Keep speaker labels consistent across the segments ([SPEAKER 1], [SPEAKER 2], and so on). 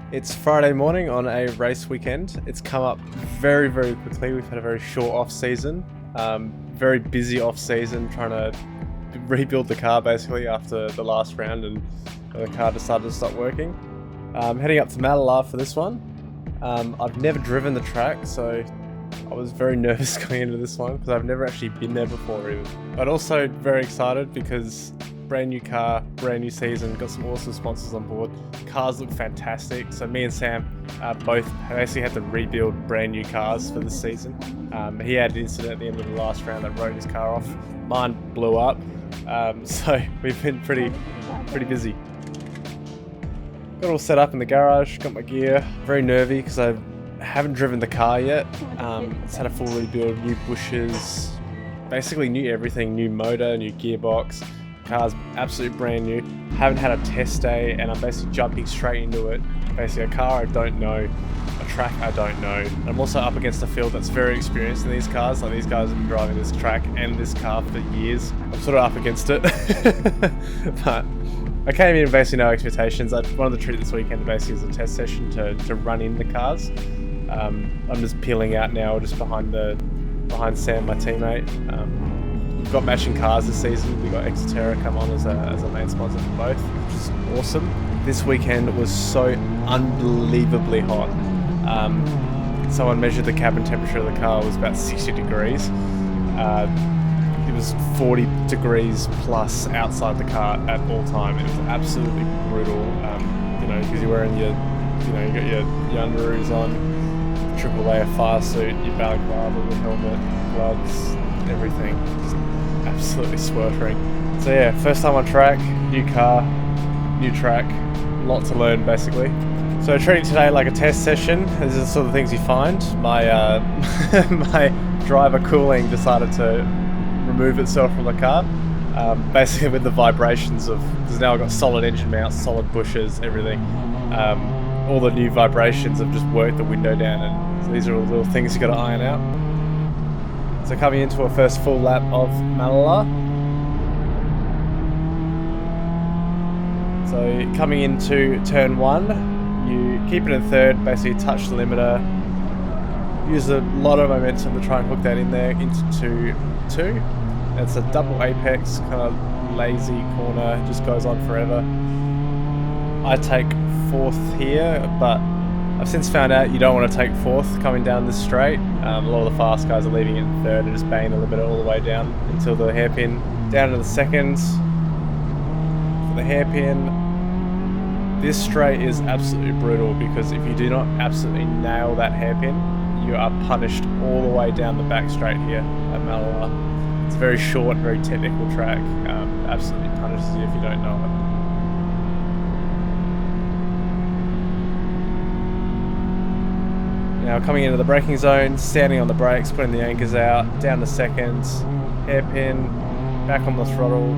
[SPEAKER 1] It's Friday morning on a race weekend. It's come up very, very quickly. We've had a very short off season, very busy off season, trying to rebuild the car basically after the last round and the car decided to stop working. Heading up to Malala for this one. I've never driven the track, so I was very nervous going into this one because I've never actually been there before even. But also very excited because brand new car, brand new season, got some awesome sponsors on board. Cars look fantastic. So me and Sam both basically had to rebuild brand new cars for this season. He had an incident at the end of the last round that wrote his car off. Mine blew up. So we've been pretty busy. Got all set up in the garage, got my gear. Very nervy because I haven't driven the car yet. It's had a full rebuild, new bushes, basically new everything, new motor, new gearbox. Car's absolutely brand new. Haven't had a test day and I'm basically jumping straight into it. Basically a car I don't know, a track I don't know. I'm also up against a field that's very experienced in these cars. Like these guys have been driving this track and this car for years. I'm sort of up against it. But I came in basically no expectations. One of the treats this weekend basically is a test session to run in the cars. I'm just peeling out now just behind Sam, my teammate. We've got matching cars this season. We got Terra come on as a main sponsor for both, which is awesome. This weekend was so unbelievably hot. Someone measured the cabin temperature of the car, was about 60 degrees. It was 40 degrees plus outside the car at all time. It was absolutely brutal. Because you're wearing you got your underoos on, triple layer fire suit, your balaclava, your helmet, gloves, everything. Just absolutely sweltering. So yeah, first time on track, new car, new track, lot to learn basically. So treating today like a test session. These are the sort of things you find. My my driver cooling decided to remove itself from the car. Basically with the vibrations of, because now I've got solid engine mounts, solid bushes, everything. All the new vibrations have just worked the window down, and so these are all the little things you got to iron out. So coming into our first full lap of Malala. So coming into turn 1, you keep it in third, basically touch the limiter, use a lot of momentum to try and hook that in there into 2. It's a double apex, kind of lazy corner, just goes on forever. I take 4th here, but I've since found out you don't want to take 4th coming down this straight. A lot of the fast guys are leaving it in 3rd and just banging the limiter all the way down until the hairpin. Down to the 2nd. For the hairpin, this straight is absolutely brutal because if you do not absolutely nail that hairpin, you are punished all the way down the back straight here at Malala. It's a very short, very technical track. Absolutely punishes you if you don't know it. Now coming into the braking zone, standing on the brakes, putting the anchors out, down to 2nd, hairpin, back on the throttle,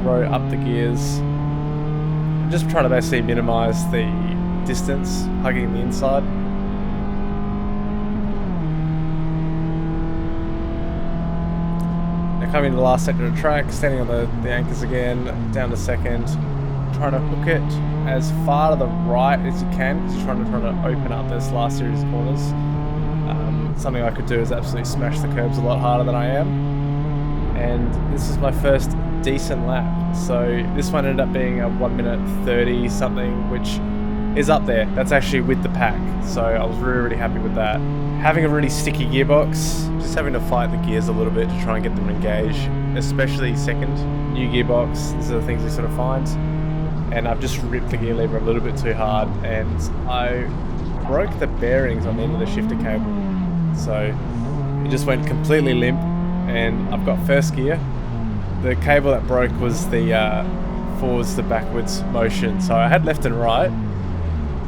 [SPEAKER 1] row up the gears. Just trying to basically minimise the distance, hugging the inside. Now coming to the last sector of the track, standing on the anchors again, down to 2nd, trying to hook it as far to the right as you can because you're trying to open up this last series of corners. Something I could do is absolutely smash the curbs a lot harder than I am. And this is my first decent lap. So this one ended up being a 1 minute 30 something, which is up there. That's actually with the pack. So I was really happy with that. Having a really sticky gearbox, just having to fight the gears a little bit to try and get them engaged, especially 2nd. New gearbox, these are the things you sort of find. And I've just ripped the gear lever a little bit too hard and I broke the bearings on the end of the shifter cable. So it just went completely limp and I've got 1st gear. The cable that broke was the forwards to backwards motion. So I had left and right,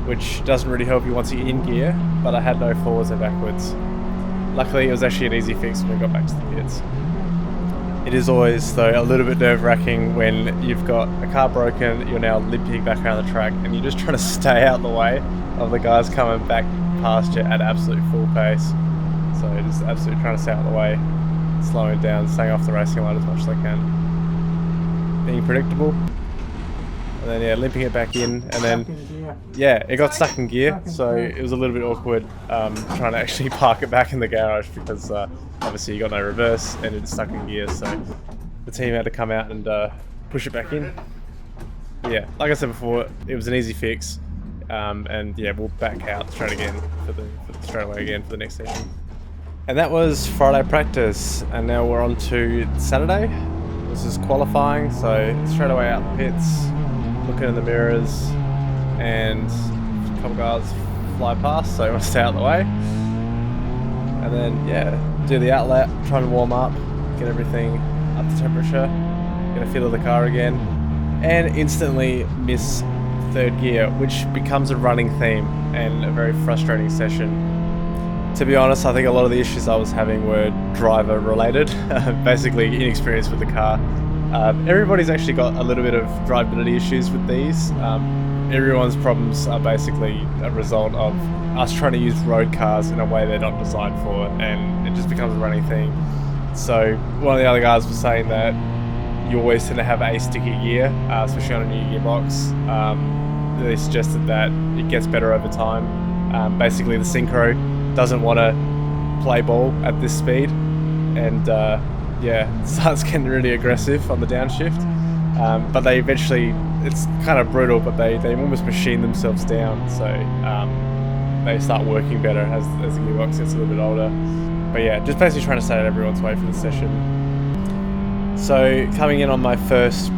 [SPEAKER 1] which doesn't really help you once you're in gear, but I had no forwards and backwards. Luckily it was actually an easy fix when we got back to the pits. It is always, though, a little bit nerve-wracking when you've got a car broken, you're now limping back around the track, and you're just trying to stay out the way of the guys coming back past you at absolute full pace. So just absolutely trying to stay out of the way, slowing down, staying off the racing line as much as I can. Being predictable. and then yeah, limping it back in, and then yeah, it got stuck in gear, so it was a little bit awkward trying to actually park it back in the garage because obviously you got no reverse and it's stuck in gear, so the team had to come out and push it back in. Yeah, like I said before, it was an easy fix, and yeah, we'll back out straight again straight away again for the next session. And that was Friday practice, and now we're on to Saturday. This is qualifying, so straight away out the pits, looking in the mirrors, and a couple guys fly past, so I want to stay out of the way. And then yeah, do the outlap, try and warm up, get everything up to temperature, get a feel of the car again, and instantly miss third gear, which becomes a running theme and a very frustrating session. To be honest, I think a lot of the issues I was having were driver related, basically inexperience with the car. Everybody's actually got a little bit of drivability issues with these. Everyone's problems are basically a result of us trying to use road cars in a way they're not designed for, and it just becomes a running thing. So one of the other guys was saying that you always tend to have a sticky gear, especially on a new gearbox. They suggested that it gets better over time. Basically the synchro doesn't want to play ball at this speed, and yeah, it starts getting really aggressive on the downshift. But they eventually, it's kind of brutal, but they almost machine themselves down, so they start working better as the gearbox gets a little bit older. But yeah, just basically trying to stay out of everyone's way for the session. So coming in on my first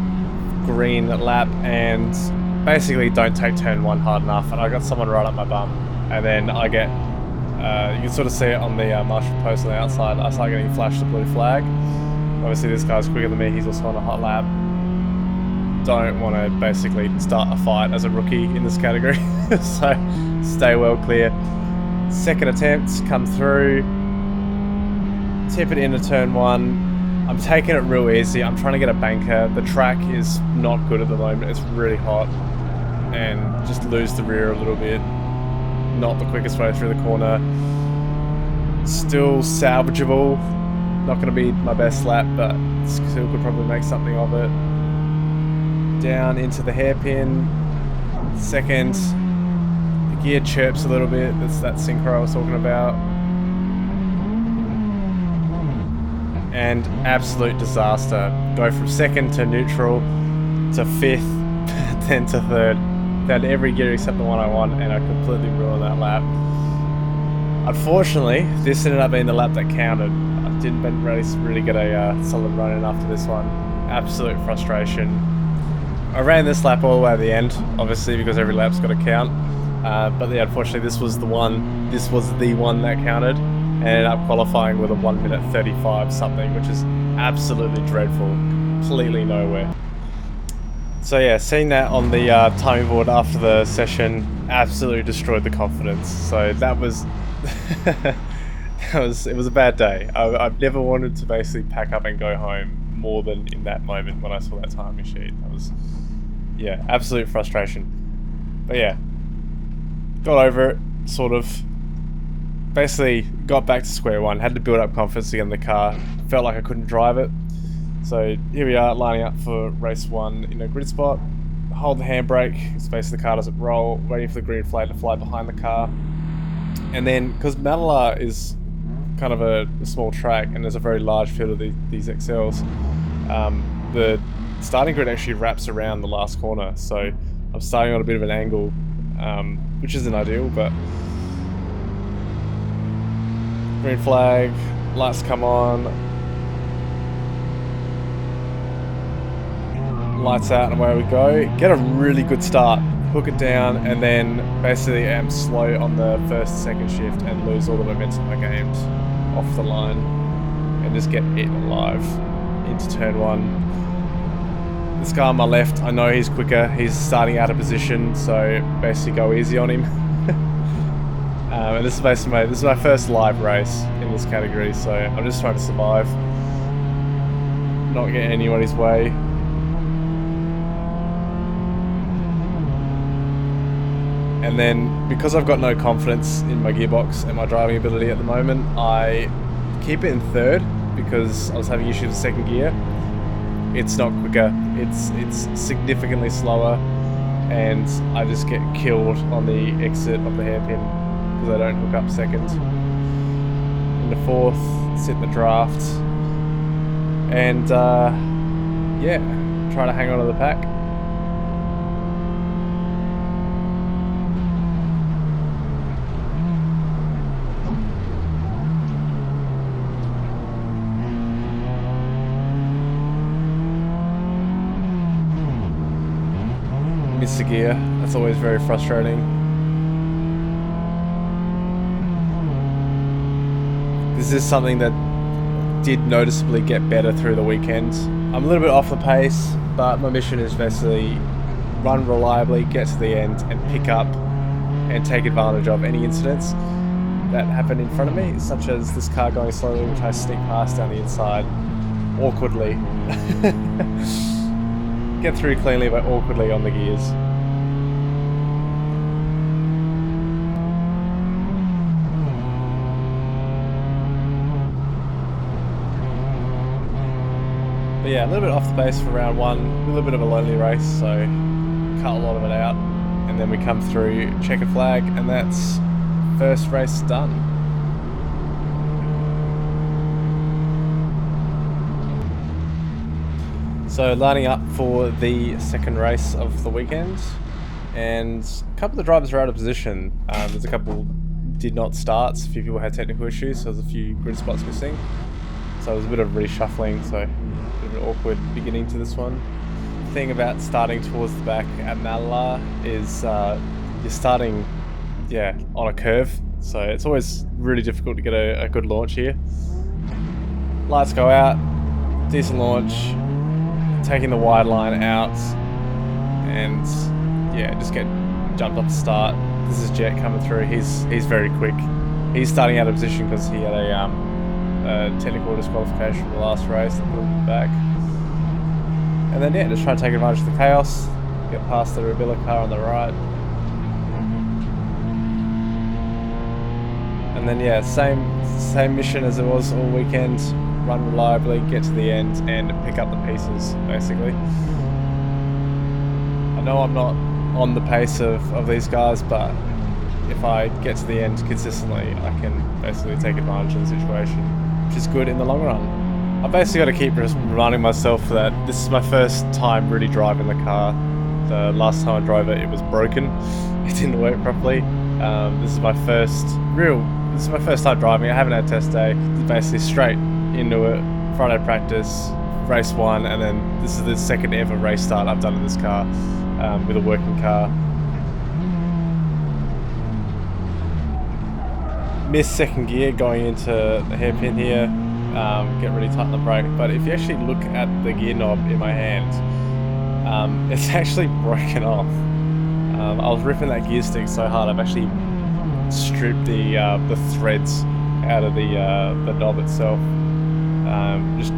[SPEAKER 1] green lap, and basically don't take turn one hard enough, and I got someone right up my bum, and then I get you can sort of see it on the marshal post on the outside. I start getting flashed the blue flag. Obviously this guy's quicker than me, he's also on a hot lap. Don't want to basically start a fight as a rookie in this category, so stay well clear. Second attempt, come through, tip it into turn one. I'm taking it real easy, I'm trying to get a banker. The track is not good at the moment, it's really hot, and just lose the rear a little bit. Not the quickest way through the corner. Still salvageable. Not going to be my best lap, but still could probably make something of it. Down into the hairpin. Second. The gear chirps a little bit. That's that synchro I was talking about. And absolute disaster. Go from second to neutral to fifth, then to third. Found every gear except the one I want, and I completely ruined that lap. Unfortunately, this ended up being the lap that counted. I didn't really get a solid run in after this one. Absolute frustration. I ran this lap all the way to the end, obviously, because every lap's got to count. But yeah, unfortunately, this was the one that counted, and ended up qualifying with a 1 minute 35 something, which is absolutely dreadful. Completely nowhere. So yeah, seeing that on the timing board after the session absolutely destroyed the confidence. So that was, it was a bad day. I've never wanted to basically pack up and go home more than in that moment when I saw that timing sheet. That was, yeah, absolute frustration. But yeah, got over it, sort of. Basically got back to square one, had to build up confidence again in the car. Felt like I couldn't drive it. So here we are, lining up for race one in a grid spot. Hold the handbrake, space the car doesn't roll, waiting for the green flag to fly behind the car. And then, because Manila is kind of a small track and there's a very large field of these XLs, the starting grid actually wraps around the last corner. So I'm starting on a bit of an angle, which isn't ideal, but green flag, lights come on, lights out, and away we go. Get a really good start, hook it down, and then basically am slow on the first, second shift and lose all the momentum I gained off the line and just get eaten alive into turn one. This guy on my left, I know he's quicker, he's starting out of position, so basically go easy on him. And this is basically my first live race in this category, so I'm just trying to survive, not get anybody's way. And then, because I've got no confidence in my gearbox and my driving ability at the moment, I keep it in third because I was having issues with second gear. it's not quicker. It's significantly slower, and I just get killed on the exit of the hairpin because I don't hook up second. In the fourth, sit in the draft, and yeah, try to hang on to the pack. Miss the gear, that's always very frustrating. This is something that did noticeably get better through the weekend. I'm a little bit off the pace, but my mission is basically run reliably, get to the end, and pick up and take advantage of any incidents that happen in front of me, such as this car going slowly, which I sneak past down the inside awkwardly. Get through cleanly but awkwardly on the gears. But yeah, a little bit off the pace for round one, a little bit of a lonely race, so cut a lot of it out. And then we come through checkered flag, and that's first race done. So lining up for the second race of the weekend, and a couple of the drivers are out of position. There's a couple did not start, a few people had technical issues, so there's a few grid spots missing. So there was a bit of reshuffling, so a bit of an awkward beginning to this one. The thing about starting towards the back at Malala is you're starting on a curve, so it's always really difficult to get a good launch here. Lights go out, decent launch, taking the wide line out, and yeah, just get jumped off the start. This is Jet coming through. He's very quick. He's starting out of position because he had a technical disqualification from the last race that put him back. And then yeah, just try to take advantage of the chaos, get past the Robbies car on the right. And then yeah, same mission as it was all weekend. Run reliably, get to the end, and pick up the pieces, basically. I know I'm not on the pace of these guys, but if I get to the end consistently, I can basically take advantage of the situation, which is good in the long run. I've basically got to keep reminding myself that this is my first time really driving the car. The last time I drove it, it was broken. It didn't work properly. This is my first time driving. I haven't had a test day. Basically straight into it, Friday practice, race one, and then this is the second ever race start I've done in this car with a working car. Missed second gear going into the hairpin here, get really tight on the brake, but if you actually look at the gear knob in my hand, it's actually broken off. I was ripping that gear stick so hard I've actually stripped the threads out of the knob itself.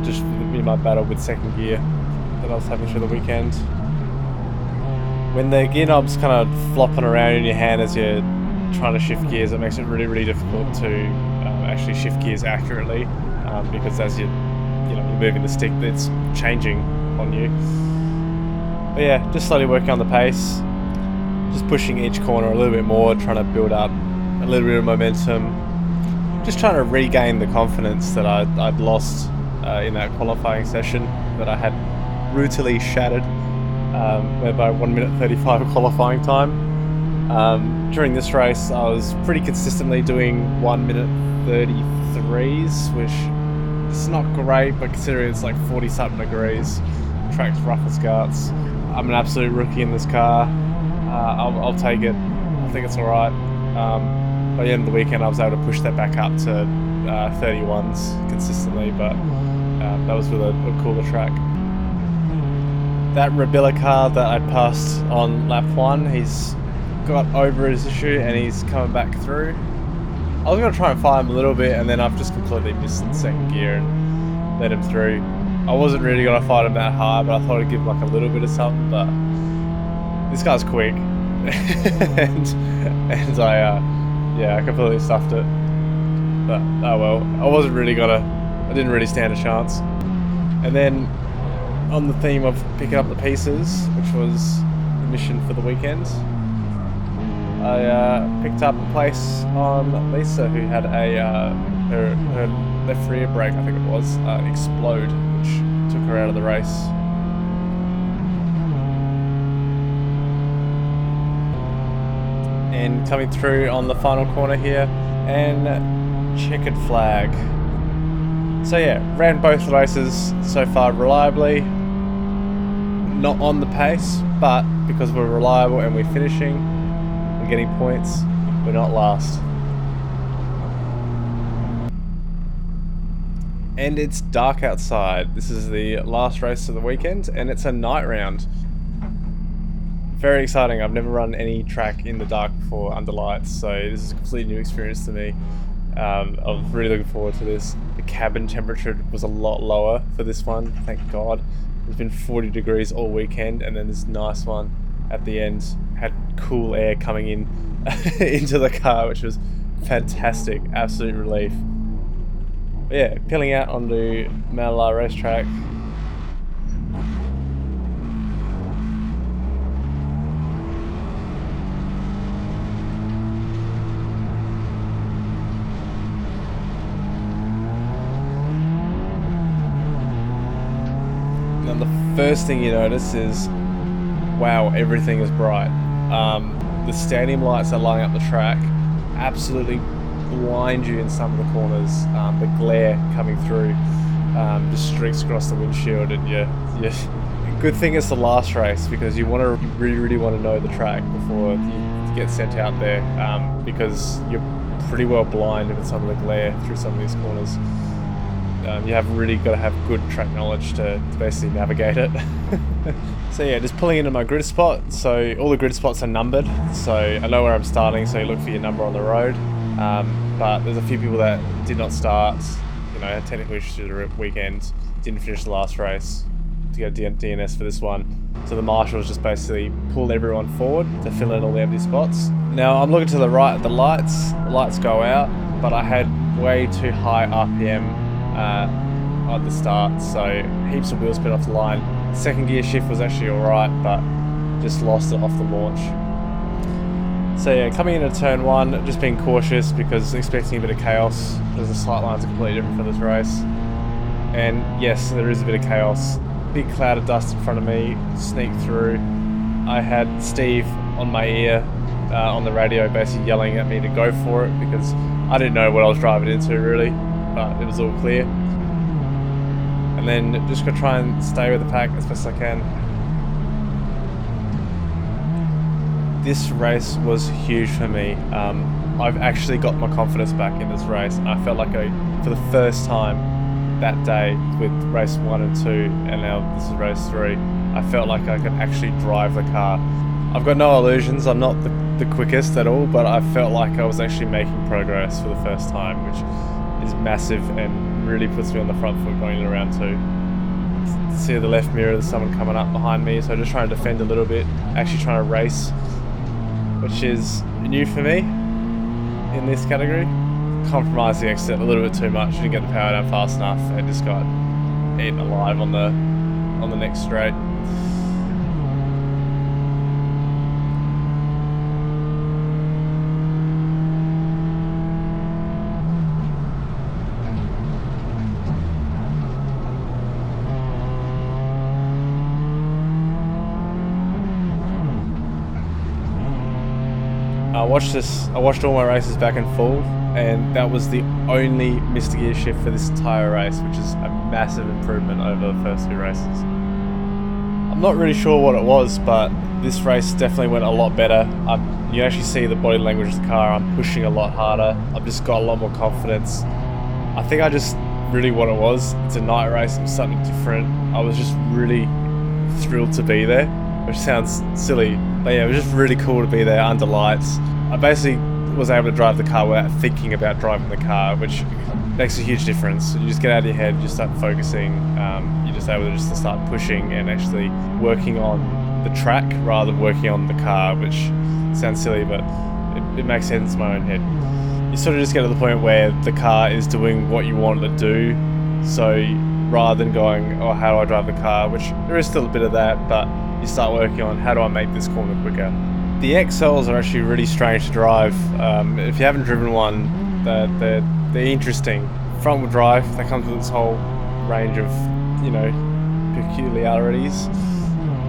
[SPEAKER 1] Just in my battle with second gear that I was having through the weekend. When the gear knob's kind of flopping around in your hand as you're trying to shift gears, it makes it really difficult to actually shift gears accurately, because as you're moving the stick, it's changing on you. But yeah, just slowly working on the pace, just pushing each corner a little bit more, trying to build up a little bit of momentum. Just trying to regain the confidence that I'd lost in that qualifying session that I had brutally shattered, by 1 minute 35 qualifying time. During this race, I was pretty consistently doing 1 minute 33s, which is not great, but considering it's like 40 something degrees, track's rough as guts. I'm an absolute rookie in this car. I'll take it. I think it's alright. By the end of the weekend, I was able to push that back up to 31s consistently, but that was with a cooler track. That Robbies car that I passed on lap 1, he's got over his issue and he's coming back through. I was going to try and fight him a little bit, and then I've just completely missed the second gear and let him through. I wasn't really going to fight him that hard, but I thought I'd give him like a little bit of something, but this guy's quick. and I completely stuffed it. But oh well, I didn't really stand a chance. And then on the theme of picking up the pieces, which was the mission for the weekend, I picked up a place on Lisa, who had a her left rear brake, I think it was, explode, which took her out of the race. And coming through on the final corner here, and checkered flag. So yeah, ran both races so far reliably. Not on the pace, but because we're reliable and we're finishing, we're getting points, we're not last. And it's dark outside. This is the last race of the weekend, and it's a night round. Very exciting. I've never run any track in the dark before under lights, so this is a completely new experience to me. I'm really looking forward to this. The cabin temperature was a lot lower for this one, thank God. It's been 40 degrees all weekend, and then this nice one at the end had cool air coming in into the car, which was fantastic, absolute relief. But yeah, peeling out onto Malala racetrack. And the first thing you notice is, wow, everything is bright. The stadium lights are lighting up the track, absolutely blind you in some of the corners. The glare coming through just streaks across the windshield, and good thing it's the last race, because you really want to know the track before you get sent out there, because you're pretty well blinded with some of the glare through some of these corners. You have really got to have good track knowledge to basically navigate it. So yeah, just pulling into my grid spot. So all the grid spots are numbered, so I know where I'm starting, so you look for your number on the road. But there's a few people that did not start, had technical issues through the weekend, didn't finish the last race to get a DNS for this one. So the marshals just basically pulled everyone forward to fill in all the empty spots. Now I'm looking to the right at the lights go out, but I had way too high RPM at the start, so heaps of wheel spin off the line. Second gear shift was actually alright, but just lost it off the launch. So yeah, coming into turn one, just being cautious because expecting a bit of chaos, because the sight lines are completely different for this race. And yes, there is a bit of chaos. Big cloud of dust in front of me, sneak through. I had Steve on my ear, on the radio, basically yelling at me to go for it, because I didn't know what I was driving into really, but it was all clear. And then just gonna try and stay with the pack as best I can. This race was huge for me. I've actually got my confidence back in this race. I felt like for the first time that day with race 1 and 2, and now this is race 3, I felt like I could actually drive the car. I've got no illusions, I'm not the quickest at all, but I felt like I was actually making progress for the first time, which is massive and really puts me on the front foot going into round 2. See the left mirror, there's someone coming up behind me, so just trying to defend a little bit, actually trying to race, which is new for me in this category. Compromised the exit a little bit too much, didn't get the power down fast enough, and just got eaten alive on the next straight. I watched all my races back in full, and that was the only missed gear shift for this entire race, which is a massive improvement over the first 2 races. I'm not really sure what it was, but this race definitely went a lot better. You actually see the body language of the car. I'm pushing a lot harder. I've just got a lot more confidence. I think really what it was, it's a night race, it was something different. I was just really thrilled to be there, which sounds silly, but yeah, it was just really cool to be there under lights. I basically was able to drive the car without thinking about driving the car, which makes a huge difference. You just get out of your head, you start focusing, you're just able to just start pushing and actually working on the track rather than working on the car, which sounds silly, but it makes sense in my own head. You sort of just get to the point where the car is doing what you want it to do, so rather than going, oh, how do I drive the car, which there is still a bit of that, but you start working on how do I make this corner quicker. The XLs are actually really strange to drive. If you haven't driven one, they're interesting. Front wheel drive, that comes with its whole range of, you know, peculiarities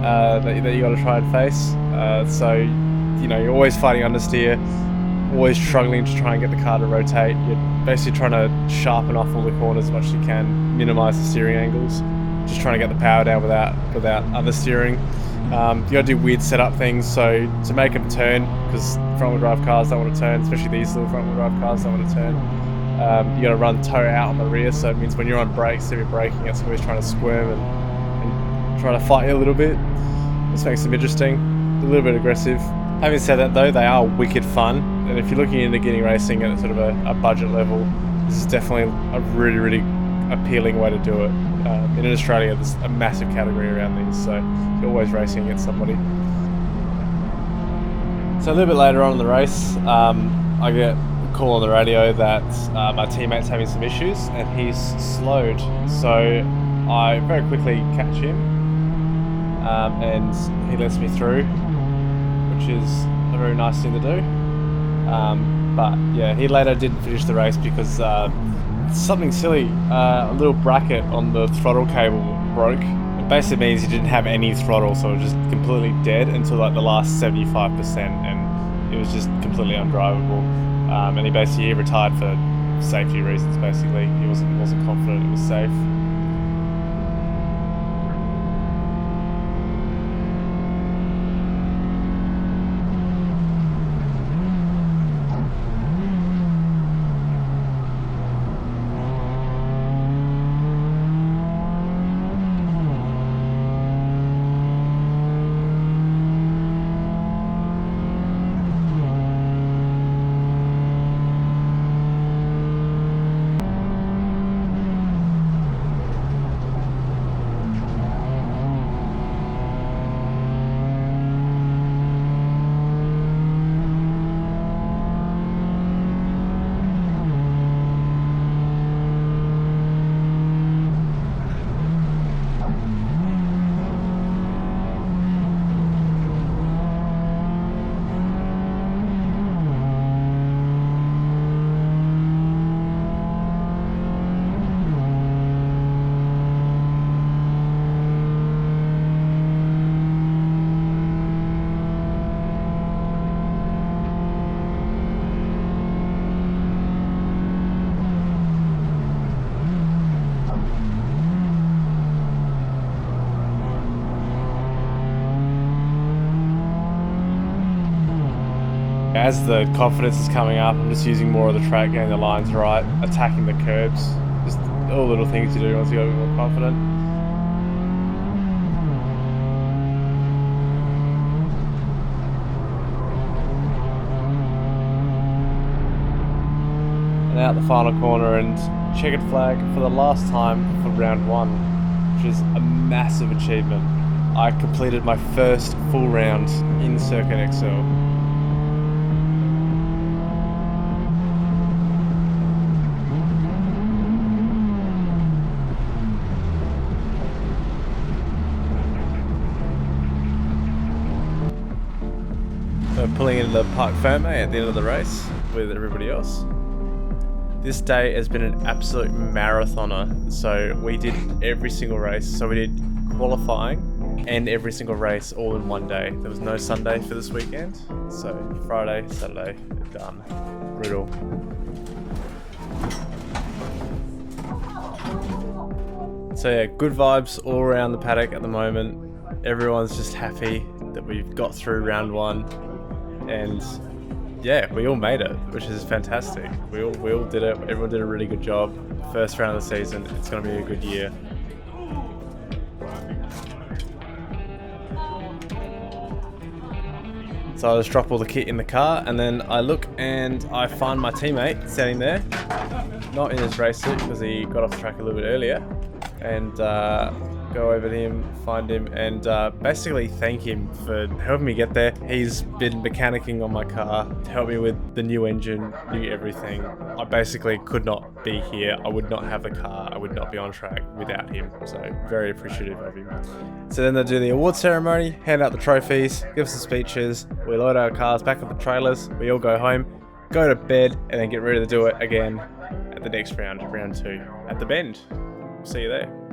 [SPEAKER 1] that you got to try and face. So, you know, you're always fighting understeer, always struggling to try and get the car to rotate. You're basically trying to sharpen off all the corners as much as you can, minimize the steering angles, just trying to get the power down without understeering. You gotta do weird setup things, so to make them turn, because front wheel drive cars don't want to turn, especially these little front wheel drive cars don't want to turn. You gotta run toe out on the rear, so it means when you're on brakes, if you're braking, it's always trying to squirm and trying to fight you a little bit. This makes them interesting, a little bit aggressive. Having said that though, they are wicked fun, and if you're looking into getting racing at sort of a budget level, this is definitely a really, really appealing way to do it. In Australia, there's a massive category around these, so you're always racing against somebody. So a little bit later on in the race, I get a call on the radio that my teammate's having some issues and he's slowed. So I very quickly catch him, and he lets me through, which is a very nice thing to do. But yeah, he later didn't finish the race because something silly, a little bracket on the throttle cable broke. It basically means he didn't have any throttle, so it was just completely dead until like the last 75%, and it was just completely undrivable. And he retired for safety reasons. Basically, he wasn't confident it was safe. As the confidence is coming up, I'm just using more of the track, getting the lines right, attacking the curbs, just all little things you do once you get a bit more confident. And out the final corner, and checkered flag for the last time for round 1, which is a massive achievement. I completed my first full round in Circuit XL. Pulling into the Parc Ferme at the end of the race with everybody else. This day has been an absolute marathoner, so we did every single race. So we did qualifying and every single race all in one day. There was no Sunday for this weekend, so Friday, Saturday, done. Brutal. So yeah, good vibes all around the paddock at the moment. Everyone's just happy that we've got through round 1. And yeah, we all made it, which is fantastic. We all did it. Everyone did a really good job. First round of the season. It's going to be a good year. So I just drop all the kit in the car, and then I look and I find my teammate standing there, not in his race suit because he got off the track a little bit earlier, and got go over to him, find him, and basically thank him for helping me get there. He's been mechanicking on my car to help me with the new engine, new everything. I basically could not be here. I would not have the car. I would not be on track without him. So very appreciative of him. So then they do the award ceremony, hand out the trophies, give us the speeches. We load our cars back up the trailers. We all go home, go to bed, and then get ready to do it again at the next round, round 2, at the bend. See you there.